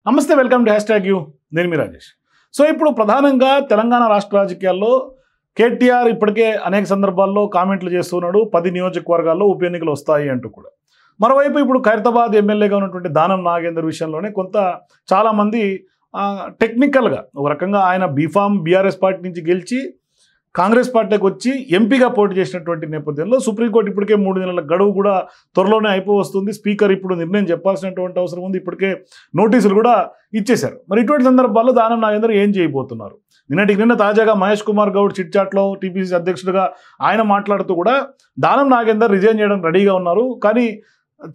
నమస్తే, welcome to #you. నేను మీ Rajesh. So ఇప్పుడు ప్రధానంగా తెలంగాణ రాష్ట్ర రాజకీయాల్లో కేటీఆర్ ఇప్పటికే అనేక సందర్భాల్లో కామెంట్లు చేస్తున్నాడు. 10 నియోజకవర్గాల్లో ఉప ఎన్నికలు వస్తాయి అంటూ కూడా. మరోవైపు ఇప్పుడు ఖైరతాబాద్ ఎమ్మెల్యేగా ఉన్నటువంటి దానం నాగేందర్ విషయంలోనే చాలామంది టెక్నికల్గా ఒక రకంగా ఆయన బీఫామ్ బీఆర్ఎస్ పార్టీ నుంచి గెలిచి కాంగ్రెస్ పార్టీకి వచ్చి ఎంపీగా పోటీ చేసినటువంటి నేపథ్యంలో సుప్రీంకోర్టు ఇప్పటికే 3 నెలల గడువు కూడా త్వరలోనే అయిపోవస్తుంది. స్పీకర్ ఇప్పుడు నిర్ణయం చెప్పాల్సినటువంటి అవసరం ఉంది. ఇప్పటికే నోటీసులు కూడా ఇచ్చేశారు. మరి ఇటువంటి సందర్భాల్లో దానం నాగేందర్ ఏం చేయబోతున్నారు? నిన్న తాజాగా మహేష్ కుమార్ గౌడ్ చిట్చాట్లో టీపీసీ అధ్యక్షుడిగా ఆయన మాట్లాడుతూ కూడా దానం నాగేందర్ రిజైన్ చేయడం రెడీగా ఉన్నారు, కానీ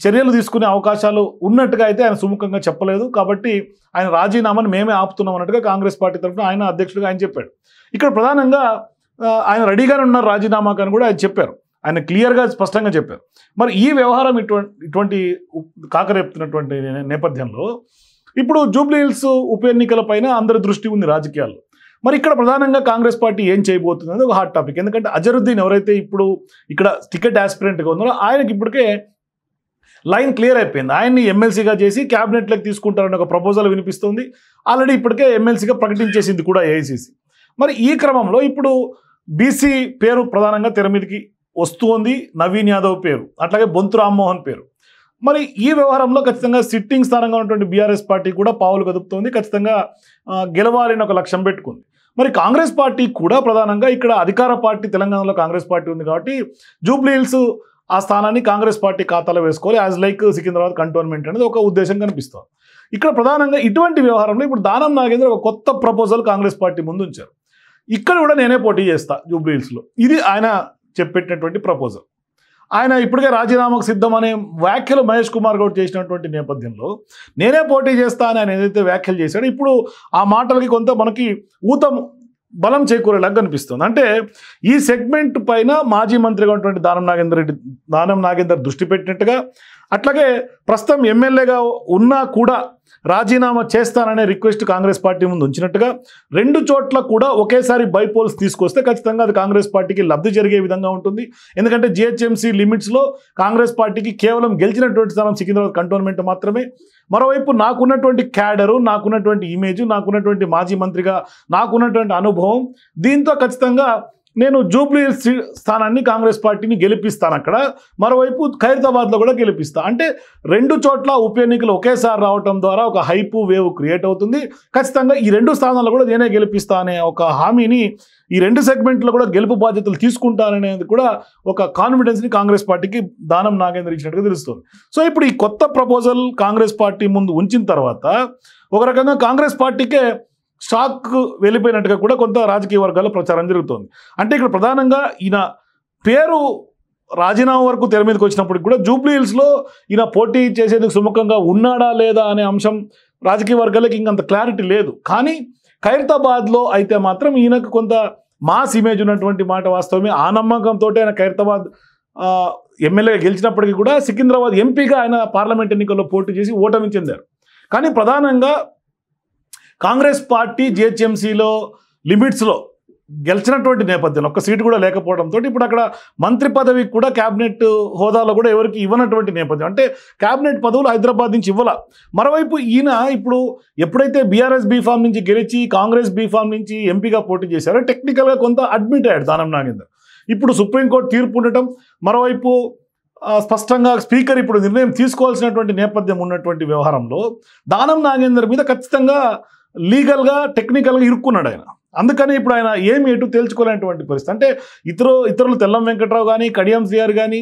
చర్యలు తీసుకునే అవకాశాలు ఉన్నట్టుగా అయితే ఆయన సుముఖంగా చెప్పలేదు. కాబట్టి ఆయన రాజీనామాను మేమే ఆపుతున్నాం అన్నట్టుగా కాంగ్రెస్ పార్టీ తరఫున ఆయన అధ్యక్షుడిగా ఆయన చెప్పాడు. ఇక్కడ ప్రధానంగా ఆయన రెడీగానే ఉన్నారు రాజీనామాకు అని కూడా ఆయన చెప్పారు. ఆయన క్లియర్గా స్పష్టంగా చెప్పారు. మరి ఈ వ్యవహారం ఇటువంటి కాకరేపుతున్నటువంటి నేపథ్యంలో ఇప్పుడు జూబ్లీహిల్స్ ఉప ఎన్నికల పైన అందరి దృష్టి ఉంది రాజకీయాల్లో. మరి ఇక్కడ ప్రధానంగా కాంగ్రెస్ పార్టీ ఏం చేయబోతుంది అనేది ఒక హాట్ టాపిక్. ఎందుకంటే అజరుద్దీన్ ఎవరైతే ఇప్పుడు ఇక్కడ టికెట్ ఆస్పిరెంట్గా ఉన్నారో ఆయనకి ఇప్పటికే లైన్ క్లియర్ అయిపోయింది. ఆయన్ని ఎమ్మెల్సీగా చేసి క్యాబినెట్లోకి తీసుకుంటారని ఒక ప్రపోజల్ వినిపిస్తుంది. ఆల్రెడీ ఇప్పటికే ఎమ్మెల్సీగా ప్రకటించేసింది కూడా ఏఐసీసీ. మరి ఈ క్రమంలో ఇప్పుడు బీసీ పేరు ప్రధానంగా తెర మీదకి వస్తుంది. నవీన్ యాదవ్ పేరు, అట్లాగే బొంతు రామ్మోహన్ పేరు. మరి ఈ వ్యవహారంలో ఖచ్చితంగా సిట్టింగ్ స్థానంగా ఉన్నటువంటి బీఆర్ఎస్ పార్టీ కూడా పావులు కదుపుతోంది. ఖచ్చితంగా గెలవాలని ఒక లక్ష్యం పెట్టుకుంది. మరి కాంగ్రెస్ పార్టీ కూడా ప్రధానంగా ఇక్కడ అధికార పార్టీ తెలంగాణలో కాంగ్రెస్ పార్టీ ఉంది కాబట్టి జూబ్లీహిల్స్ ఆ స్థానాన్ని కాంగ్రెస్ పార్టీ ఖాతాలో వేసుకోవాలి, యాజ్ లైక్ సికింద్రాబాద్ కంటోన్మెంట్ అనేది ఒక ఉద్దేశం కనిపిస్తుంది. ఇక్కడ ప్రధానంగా ఇటువంటి వ్యవహారంలో ఇప్పుడు దానం నాగేందర్ ఒక కొత్త ప్రపోజల్ కాంగ్రెస్ పార్టీ ముందు ఉంచారు. ఇక్కడ కూడా నేనే పోటీ చేస్తా జూబ్లీహిల్స్లో, ఇది ఆయన చెప్పేటటువంటి ప్రపోజల్. ఆయన ఇప్పటికే రాజీనామాకు సిద్ధం అనే వ్యాఖ్యలు మహేష్ కుమార్ గౌడ్ చేసినటువంటి నేపథ్యంలో నేనే పోటీ చేస్తా అని ఆయన ఏదైతే వ్యాఖ్యలు చేశాడో ఇప్పుడు ఆ మాటలకి కొంత మనకి బలం చేకూరేలాగా కనిపిస్తుంది. అంటే ఈ సెగ్మెంట్ పైన మాజీ మంత్రిగా ఉన్నటువంటి దానం నాగేందర్ దృష్టి పెట్టినట్టుగా, అట్లాగే ప్రస్తుతం ఎమ్మెల్యేగా ఉన్నా కూడా రాజీనామా చేస్తాననే రిక్వెస్ట్ కాంగ్రెస్ పార్టీ ముందు ఉంచినట్టుగా, 2 చోట్ల కూడా ఒకేసారి బైపోల్స్ తీసుకొస్తే ఖచ్చితంగా అది కాంగ్రెస్ పార్టీకి లబ్ధి జరిగే విధంగా ఉంటుంది. ఎందుకంటే జిహెచ్ఎంసీ లిమిట్స్లో కాంగ్రెస్ పార్టీకి కేవలం గెలిచినటువంటి స్థానం సికింద్రాబాద్ కంటోన్మెంట్ మాత్రమే. మరోవైపు నాకున్నటువంటి క్యాడరు, నాకున్నటువంటి ఇమేజ్, నాకున్నటువంటి మాజీ మంత్రిగా నాకున్నటువంటి అనుభవం, దీంతో ఖచ్చితంగా నేను జూబ్లీహిల్స్ స్థానాన్ని కాంగ్రెస్ పార్టీని గెలిపిస్తాను. అక్కడ మరోవైపు ఖైరతాబాద్లో కూడా గెలిపిస్తాను. అంటే 2 చోట్ల ఉప ఎన్నికలు ఒకేసారి రావటం ద్వారా ఒక హైపు వేవ్ క్రియేట్ అవుతుంది. ఖచ్చితంగా ఈ 2 స్థానాల్లో కూడా నేనే గెలిపిస్తా అనే ఒక హామీని, ఈ 2 సెగ్మెంట్లో కూడా గెలుపు బాధ్యతలు తీసుకుంటాననేది కూడా ఒక కాన్ఫిడెన్స్ని కాంగ్రెస్ పార్టీకి దానం నాగేందర్ ఇచ్చినట్టుగా తెలుస్తుంది. సో ఇప్పుడు ఈ కొత్త ప్రపోజల్ కాంగ్రెస్ పార్టీ ముందు ఉంచిన తర్వాత ఒక రకంగా కాంగ్రెస్ పార్టీకే షాక్ వెళ్ళిపోయినట్టుగా కూడా కొంత రాజకీయ వర్గాల్లో ప్రచారం జరుగుతోంది. అంటే ఇక్కడ ప్రధానంగా ఈయన పేరు రాజీనామా వరకు తెర మీదకి వచ్చినప్పటికి కూడా జూబ్లీహిల్స్లో ఈయన పోటీ చేసేందుకు సుముఖంగా ఉన్నాడా లేదా అనే అంశం రాజకీయ వర్గాలకి ఇంకంత క్లారిటీ లేదు. కానీ ఖైరతాబాద్లో అయితే మాత్రం ఈయనకు కొంత మాస్ ఇమేజ్ ఉన్నటువంటి మాట వాస్తవమే. ఆ నమ్మకంతో ఆయన ఖైరతాబాద్ ఎమ్మెల్యేగా గెలిచినప్పటికీ కూడా సికింద్రాబాద్ ఎంపీగా ఆయన పార్లమెంట్ ఎన్నికల్లో పోటీ చేసి ఓటమి చెందారు. కానీ ప్రధానంగా కాంగ్రెస్ పార్టీ జిహెచ్ఎంసీలో లిమిట్స్లో గెలిచినటువంటి నేపథ్యంలో ఒక్క సీటు కూడా లేకపోవడంతో ఇప్పుడు అక్కడ మంత్రి పదవి కూడా క్యాబినెట్ హోదాలో కూడా ఎవరికి ఇవ్వనటువంటి నేపథ్యం. అంటే క్యాబినెట్ పదవులు హైదరాబాద్ నుంచి ఇవ్వాల. మరోవైపు ఈయన ఇప్పుడు ఎప్పుడైతే బీఆర్ఎస్ బీఫామ్ నుంచి గెలిచి కాంగ్రెస్ బీఫామ్ నుంచి ఎంపీగా పోటీ చేశారో టెక్నికల్గా కొంత అడ్మిట్ అయ్యాడు దానం నాగేందర్. ఇప్పుడు సుప్రీంకోర్టు తీర్పు ఉండటం, మరోవైపు స్పష్టంగా స్పీకర్ ఇప్పుడు నిర్ణయం తీసుకోవాల్సినటువంటి నేపథ్యం ఉన్నటువంటి వ్యవహారంలో దానం నాగేందర్ మీద ఖచ్చితంగా లీగల్గా టెక్నికల్గా ఇరుక్కున్నాడు ఆయన. అందుకని ఇప్పుడు ఆయన ఏమి ఎటు తేల్చుకోలేనటువంటి పరిస్థితి. అంటే ఇతరులు తెల్లం వెంకట్రావు కానీ, కడియం శ్రీఆర్ కానీ,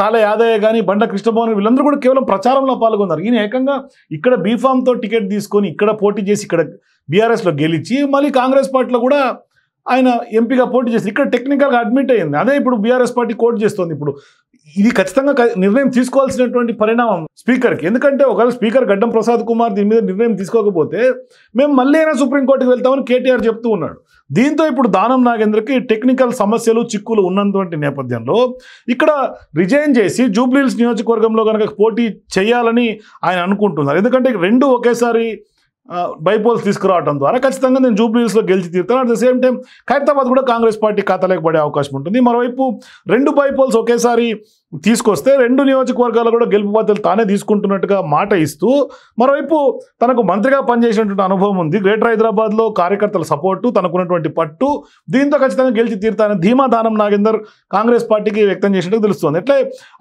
కాళ యాదయ్య కానీ, బండ కృష్ణమోహన్ వీళ్ళందరూ కూడా కేవలం ప్రచారంలో పాల్గొన్నారు. ఈయన ఏకంగా ఇక్కడ బీఫామ్తో టికెట్ తీసుకొని ఇక్కడ పోటీ చేసి ఇక్కడ బీఆర్ఎస్లో గెలిచి మళ్ళీ కాంగ్రెస్ పార్టీలో కూడా ఆయన ఎంపీగా పోటీ చేసి ఇక్కడ టెక్నికల్గా అడ్మిట్ అయ్యింది. అదే ఇప్పుడు బీఆర్ఎస్ పార్టీ కోర్టు చేస్తుంది. ఇప్పుడు ఇది ఖచ్చితంగా నిర్ణయం తీసుకోవాల్సినటువంటి పరిణామం స్పీకర్కి. ఎందుకంటే ఒకవేళ స్పీకర్ గడ్డం ప్రసాద్ కుమార్ దీని మీద నిర్ణయం తీసుకోకపోతే మేము మళ్ళీ అయినా సుప్రీంకోర్టుకి వెళ్తామని కేటీఆర్ చెప్తూ ఉన్నాడు. దీంతో ఇప్పుడు దానం నాగేందర్కి టెక్నికల్ సమస్యలు చిక్కులు ఉన్నటువంటి నేపథ్యంలో ఇక్కడ రిజైన్ చేసి జూబ్లీహిల్స్ నియోజకవర్గంలో కనుక పోటీ చేయాలని ఆయన అనుకుంటున్నారు. ఎందుకంటే 2 ఒకేసారి బైపోల్స్ తీసుకురావడం ద్వారా ఖచ్చితంగా నేను జూబ్లీహిల్స్లో గెలిచి తీరుతాను. At the same time Khairatabad కూడా కాంగ్రెస్ పార్టీ ఖాతాలోకి పడే అవకాశం ఉంటుంది. మరోవైపు 2 బైపోల్స్ ఒకేసారి తీసుకొస్తే 2 నియోజకవర్గాలు కూడా గెలుపు బాధ్యతలు తానే తీసుకుంటున్నట్టుగా మాట ఇస్తూ, మరోవైపు తనకు మంత్రిగా పనిచేసినటువంటి అనుభవం ఉంది, గ్రేటర్ హైదరాబాద్లో కార్యకర్తల సపోర్టు, తనకున్నటువంటి పట్టు, దీంతో ఖచ్చితంగా గెలిచి తీరుతానని ధీమా దానం నాగేందర్ కాంగ్రెస్ పార్టీకి వ్యక్తం చేసినట్టు తెలుస్తోంది. అట్లే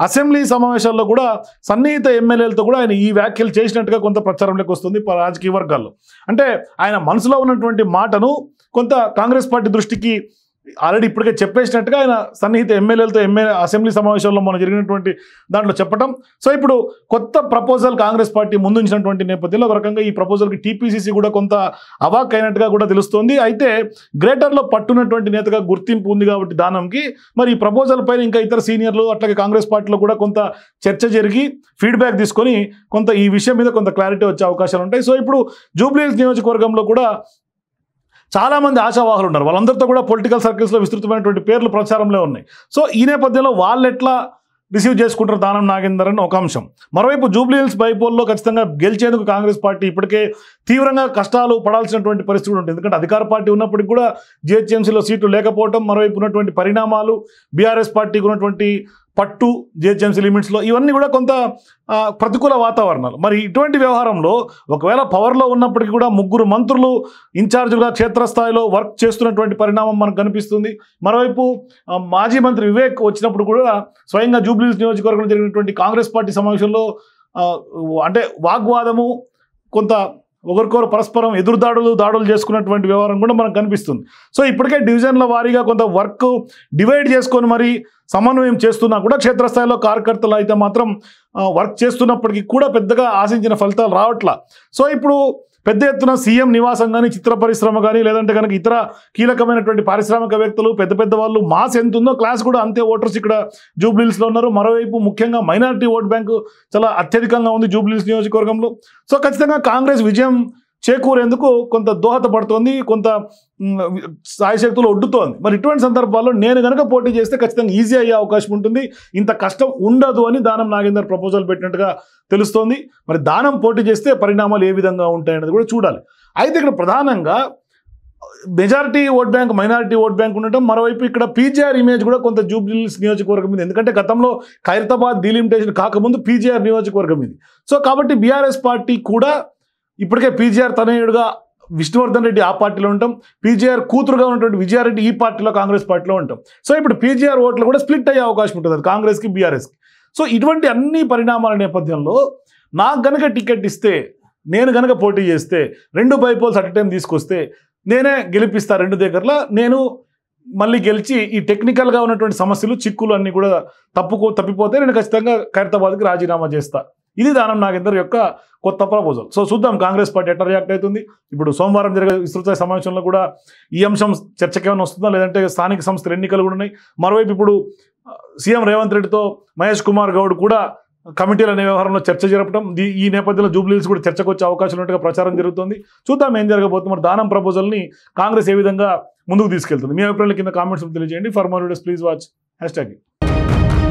అసెంబ్లీ సమావేశాల్లో కూడా సన్నిహిత ఎమ్మెల్యేలతో కూడా ఆయన ఈ వ్యాఖ్యలు చేసినట్టుగా కొంత ప్రచారంలోకి వస్తుంది రాజకీయ వర్గాల్లో. అంటే ఆయన మనసులో ఉన్నటువంటి మాటను కొంత కాంగ్రెస్ పార్టీ దృష్టికి ఆల్రెడీ ఇప్పటికే చెప్పేసినట్టుగా ఆయన సన్నిహిత ఎమ్మెల్యేలతో అసెంబ్లీ సమావేశాల్లో మనం జరిగినటువంటి దాంట్లో చెప్పడం. సో ఇప్పుడు కొత్త ప్రపోజల్ కాంగ్రెస్ పార్టీ ముందుంచినటువంటి నేపథ్యంలో ఒక రకంగా ఈ ప్రపోజల్కి టీపీసీసీ కూడా కొంత అవాక్ అయినట్టుగా కూడా తెలుస్తోంది. అయితే గ్రేటర్లో పట్టున్నటువంటి నేతగా గుర్తింపు ఉంది కాబట్టి దానంకి మరి ఈ ప్రపోజల్ పైన ఇంకా ఇతర సీనియర్లు అట్లాగే కాంగ్రెస్ పార్టీలో కూడా కొంత చర్చ జరిగి ఫీడ్బ్యాక్ తీసుకొని కొంత ఈ విషయం మీద కొంత క్లారిటీ వచ్చే అవకాశాలు ఉంటాయి. సో ఇప్పుడు జూబ్లీహిల్స్ నియోజకవర్గంలో కూడా చాలామంది ఆశావాహులు ఉన్నారు, వాళ్ళందరితో కూడా పొలిటికల్ సర్కిల్స్లో విస్తృతమైనటువంటి పేర్లు ప్రచారంలో ఉన్నాయి. సో ఈ నేపథ్యంలో వాళ్ళు ఎట్లా రిసీవ్ చేసుకుంటారు దానం నాగేందర్ అని ఒక అంశం. మరోవైపు జూబ్లీహిల్స్ బైపోల్లో ఖచ్చితంగా గెలిచేందుకు కాంగ్రెస్ పార్టీ ఇప్పటికే తీవ్రంగా కష్టాలు పడాల్సినటువంటి పరిస్థితి కూడా ఉంటుంది. ఎందుకంటే అధికార పార్టీ ఉన్నప్పటికీ కూడా జిహెచ్ఎంసీలో సీట్లు లేకపోవడం, మరోవైపు ఉన్నటువంటి పరిణామాలు, బీఆర్ఎస్ పార్టీకి ఉన్నటువంటి పట్టు జిహెచ్ఎంసీ లిమిట్స్లో, ఇవన్నీ కూడా కొంత ప్రతికూల వాతావరణాలు. మరి ఇటువంటి వ్యవహారంలో ఒకవేళ పవర్లో ఉన్నప్పటికీ కూడా 3 మంత్రులు ఇన్ఛార్జులుగా క్షేత్రస్థాయిలో వర్క్ చేస్తున్నటువంటి పరిణామం మనకు కనిపిస్తుంది. మరోవైపు మాజీ మంత్రి వివేక్ వచ్చినప్పుడు కూడా స్వయంగా జూబ్లీహిల్స్ నియోజకవర్గంలో జరిగినటువంటి కాంగ్రెస్ పార్టీ సమావేశంలో అంటే వాగ్వాదము, కొంత ఒకరికొకరు పరస్పరం దాడులు చేసుకున్నటువంటి వ్యవహారం కూడా మనకు కనిపిస్తుంది. సో ఇప్పటికే డివిజన్ల వారీగా కొంత వర్క్ డివైడ్ చేసుకొని మరి సమన్వయం చేస్తున్నా కూడా క్షేత్రస్థాయిలో కార్యకర్తలు అయితే మాత్రం వర్క్ చేస్తున్నప్పటికీ కూడా పెద్దగా ఆశించిన ఫలితాలు రావట్లా. సో ఇప్పుడు పెద్ద ఎత్తున సీఎం నివాసం కానీ, చిత్ర పరిశ్రమ కానీ, లేదంటే కనుక ఇతర కీలకమైనటువంటి పారిశ్రామికవేత్తలు, పెద్ద వాళ్ళు మాస్ ఎంత ఉందో క్లాస్ కూడా అంతే ఓటర్స్ ఇక్కడ జూబ్లీహిల్స్లో ఉన్నారు. మరోవైపు ముఖ్యంగా మైనారిటీ ఓట్ బ్యాంకు చాలా అత్యధికంగా ఉంది జూబ్లీహిల్స్ నియోజకవర్గంలో. సో ఖచ్చితంగా కాంగ్రెస్ విజయం చేకూరేందుకు కొంత దోహదపడుతోంది, కొంత సాయశక్తులు ఒడ్డుతోంది. మరి ఇటువంటి సందర్భాల్లో నేను కనుక పోటీ చేస్తే ఖచ్చితంగా ఈజీ అయ్యే అవకాశం ఉంటుంది, ఇంత కష్టం ఉండదు అని దానం నాగేందర్ ప్రపోజల్ పెట్టినట్టుగా తెలుస్తోంది. మరి దానం పోటీ చేస్తే పరిణామాలు ఏ విధంగా ఉంటాయనేది కూడా చూడాలి. అయితే ఇక్కడ ప్రధానంగా majority vote bank, minority vote bank ఉండటం, మరోవైపు ఇక్కడ పీజీఆర్ ఇమేజ్ కూడా కొంత జూబ్లీహిల్స్ నియోజకవర్గం మీద, ఎందుకంటే గతంలో ఖైరతాబాద్ డీలిమిటేషన్ కాకముందు పీజీఆర్ నియోజకవర్గం ఇది. సో కాబట్టి బీఆర్ఎస్ పార్టీ కూడా ఇప్పటికే పీజీఆర్ తనయుడుగా విష్ణువర్ధన్ రెడ్డి ఆ పార్టీలో ఉంటాం, పీజీఆర్ కూతురుగా ఉన్నటువంటి విజయారెడ్డి ఈ పార్టీలో కాంగ్రెస్ పార్టీలో ఉంటాం. సో ఇప్పుడు పీజీఆర్ ఓట్లు కూడా స్ప్లిట్ అయ్యే అవకాశం ఉంటుంది కాంగ్రెస్కి బీఆర్ఎస్కి. సో ఇటువంటి అన్ని పరిణామాల నేపథ్యంలో నాకు గనక టికెట్ ఇస్తే, నేను గనక పోటీ చేస్తే, 2 బైపోల్స్ అట్ టైం తీసుకొస్తే నేనే గెలిపిస్తా 2 దగ్గరలో, నేను మళ్ళీ గెలిచి ఈ టెక్నికల్గా ఉన్నటువంటి సమస్యలు, చిక్కులు అన్నీ కూడా తప్పిపోతే నేను ఖచ్చితంగా ఖైరతాబాద్కి రాజీనామా చేస్తా. ఇది దానం నాగేందర్ యొక్క కొత్త ప్రపోజల్. సో చూద్దాం కాంగ్రెస్ పార్టీ ఎట్లా రియాక్ట్ అవుతుంది. ఇప్పుడు సోమవారం జరిగే విస్తృత సమావేశంలో కూడా ఈ అంశం చర్చకి ఏమైనా వస్తుందా, లేదంటే స్థానిక సంస్థల ఎన్నికలు కూడా ఉన్నాయి. మరోవైపు ఇప్పుడు సీఎం రేవంత్ రెడ్డితో మహేష్ కుమార్ గౌడ్ కూడా కమిటీల అనే వ్యవహారంలో చర్చ జరపడం, ఈ నేపథ్యంలో జూబ్లీహిల్స్ కూడా చర్చకు వచ్చే అవకాశం ఉన్నట్టుగా ప్రచారం జరుగుతుంది. చూద్దాం ఏం జరగబోతుంది. మరి దానం ప్రపోజల్ని కాంగ్రెస్ ఏ విధంగా ముందుకు తీసుకెళ్తుంది. మీ అభిప్రాయాల కింద కామెంట్స్ తెలియజేయండి. For more videos please watch #.